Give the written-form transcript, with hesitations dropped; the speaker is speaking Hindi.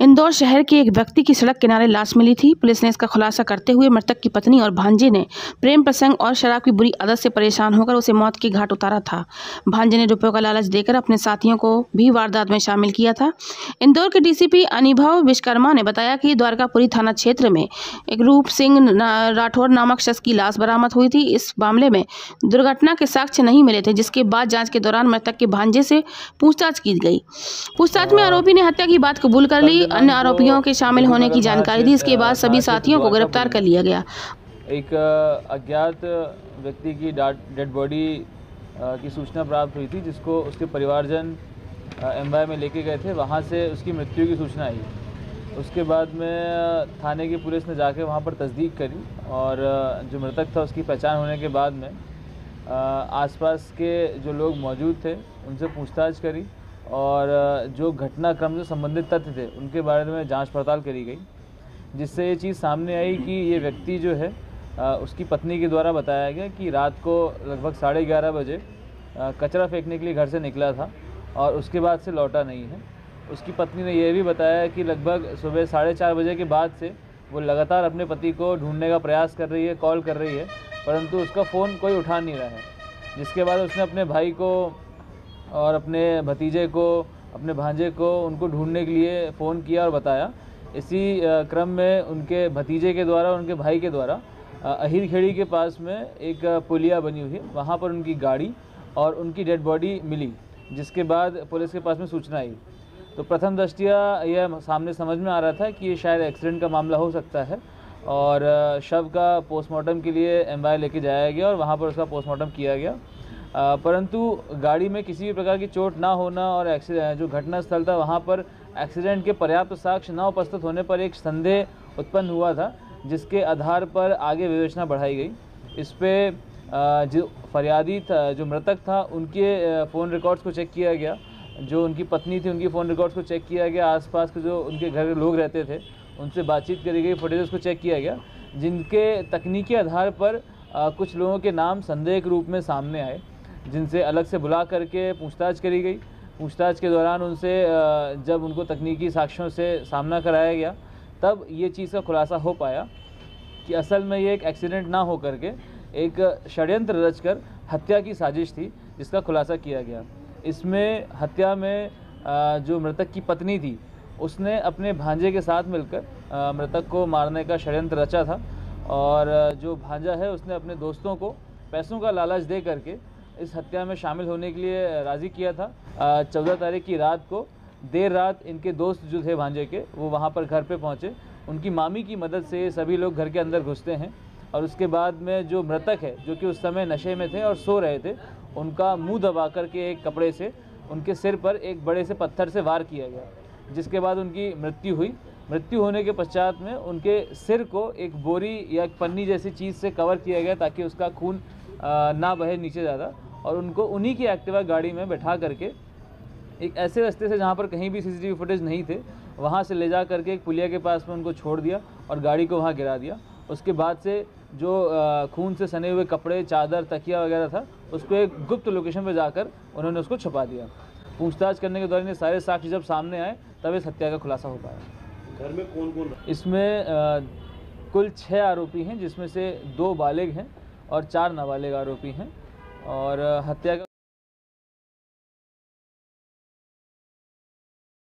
इंदौर शहर के एक व्यक्ति की सड़क किनारे लाश मिली थी। पुलिस ने इसका खुलासा करते हुए मृतक की पत्नी और भांजे ने प्रेम प्रसंग और शराब की बुरी आदत से परेशान होकर उसे मौत के घाट उतारा था। भांजे ने रुपयों का लालच देकर अपने साथियों को भी वारदात में शामिल किया था। इंदौर के डीसीपी अनुभव विश्वकर्मा ने बताया कि द्वारकापुरी थाना क्षेत्र में एक रूप सिंह राठौर नामक शख्स की लाश बरामद हुई थी। इस मामले में दुर्घटना के साक्ष्य नहीं मिले थे, जिसके बाद जाँच के दौरान मृतक के भांजे से पूछताछ की गई। पूछताछ में आरोपी ने हत्या की बात कबूल कर ली। अन्य आरोपियों के शामिल होने की जानकारी दी। इसके बाद सभी साथियों को गिरफ्तार कर लिया गया। एक अज्ञात व्यक्ति की डेड बॉडी की सूचना प्राप्त हुई थी, जिसको उसके परिवारजन एमवाई में लेके गए थे। वहाँ से उसकी मृत्यु की सूचना आई। उसके बाद में थाने की पुलिस ने जाके वहाँ पर तस्दीक करी और जो मृतक था उसकी पहचान होने के बाद में आसपास के जो लोग मौजूद थे उनसे पूछताछ करी और जो घटनाक्रम से संबंधित तथ्य थे उनके बारे में जांच पड़ताल करी गई, जिससे ये चीज़ सामने आई कि ये व्यक्ति जो है उसकी पत्नी के द्वारा बताया गया कि रात को लगभग 11:30 बजे कचरा फेंकने के लिए घर से निकला था और उसके बाद से लौटा नहीं है। उसकी पत्नी ने यह भी बताया कि लगभग सुबह 4:30 बजे के बाद से वो लगातार अपने पति को ढूंढने का प्रयास कर रही है, कॉल कर रही है, परंतु उसका फ़ोन कोई उठा नहीं रहा है। जिसके बाद उसने अपने भाई को और अपने भतीजे को, अपने भांजे को उनको ढूंढने के लिए फ़ोन किया और बताया। इसी क्रम में उनके भतीजे के द्वारा, उनके भाई के द्वारा अहिर खेड़ी के पास में एक पुलिया बनी हुई है, वहाँ पर उनकी गाड़ी और उनकी डेड बॉडी मिली, जिसके बाद पुलिस के पास में सूचना आई। तो प्रथम दृष्टया यह सामने समझ में आ रहा था कि ये शायद एक्सीडेंट का मामला हो सकता है और शव का पोस्टमार्टम के लिए एमवाई लेके जाया गया और वहाँ पर उसका पोस्टमार्टम किया गया। परंतु गाड़ी में किसी भी प्रकार की चोट ना होना और जो घटनास्थल था वहाँ पर एक्सीडेंट के पर्याप्त साक्ष्य न उपस्थित होने पर एक संदेह उत्पन्न हुआ था, जिसके आधार पर आगे विवेचना बढ़ाई गई। इस पे जो फरियादी था, जो मृतक था, उनके फ़ोन रिकॉर्ड्स को चेक किया गया। जो उनकी पत्नी थी उनकी फ़ोन रिकॉर्ड्स को चेक किया गया। आसपास के जो उनके घर के लोग रहते थे उनसे बातचीत करी गई, फुटेजेस को चेक किया गया, जिनके तकनीकी आधार पर कुछ लोगों के नाम संदेह के रूप में सामने आए, जिनसे अलग से बुला करके पूछताछ करी गई। पूछताछ के दौरान उनसे जब उनको तकनीकी साक्ष्यों से सामना कराया गया, तब ये चीज़ का खुलासा हो पाया कि असल में ये एक एक्सीडेंट ना हो करके एक षड्यंत्र रचकर हत्या की साजिश थी, जिसका खुलासा किया गया। इसमें हत्या में जो मृतक की पत्नी थी उसने अपने भांजे के साथ मिलकर मृतक को मारने का षड्यंत्र रचा था और जो भांजा है उसने अपने दोस्तों को पैसों का लालच दे करके इस हत्या में शामिल होने के लिए राज़ी किया था। 14 तारीख की रात को देर रात इनके दोस्त जो थे भांजे के, वो वहाँ पर घर पे पहुँचे। उनकी मामी की मदद से सभी लोग घर के अंदर घुसते हैं और उसके बाद में जो मृतक है, जो कि उस समय नशे में थे और सो रहे थे, उनका मुंह दबा करके एक कपड़े से उनके सिर पर एक बड़े से पत्थर से वार किया गया, जिसके बाद उनकी मृत्यु हुई। मृत्यु होने के पश्चात में उनके सिर को एक बोरी या एक पन्नी जैसी चीज़ से कवर किया गया ताकि उसका खून ना बहे नीचे ज़्यादा, और उनको उन्हीं की एक्टिवा गाड़ी में बैठा करके एक ऐसे रास्ते से जहाँ पर कहीं भी सीसीटीवी फुटेज नहीं थे, वहाँ से ले जा करके एक पुलिया के पास में उनको छोड़ दिया और गाड़ी को वहाँ गिरा दिया। उसके बाद से जो खून से सने हुए कपड़े, चादर, तकिया वगैरह था, उसको एक गुप्त लोकेशन पर जाकर उन्होंने उसको छुपा दिया। पूछताछ करने के दौरान ये सारे साक्ष्य जब सामने आए, तब इस हत्या का खुलासा हो पाया। घर में कौन कौन? इसमें कुल 6 आरोपी हैं, जिसमें से 2 बालिग हैं और 4 नाबालिग आरोपी हैं और हत्या का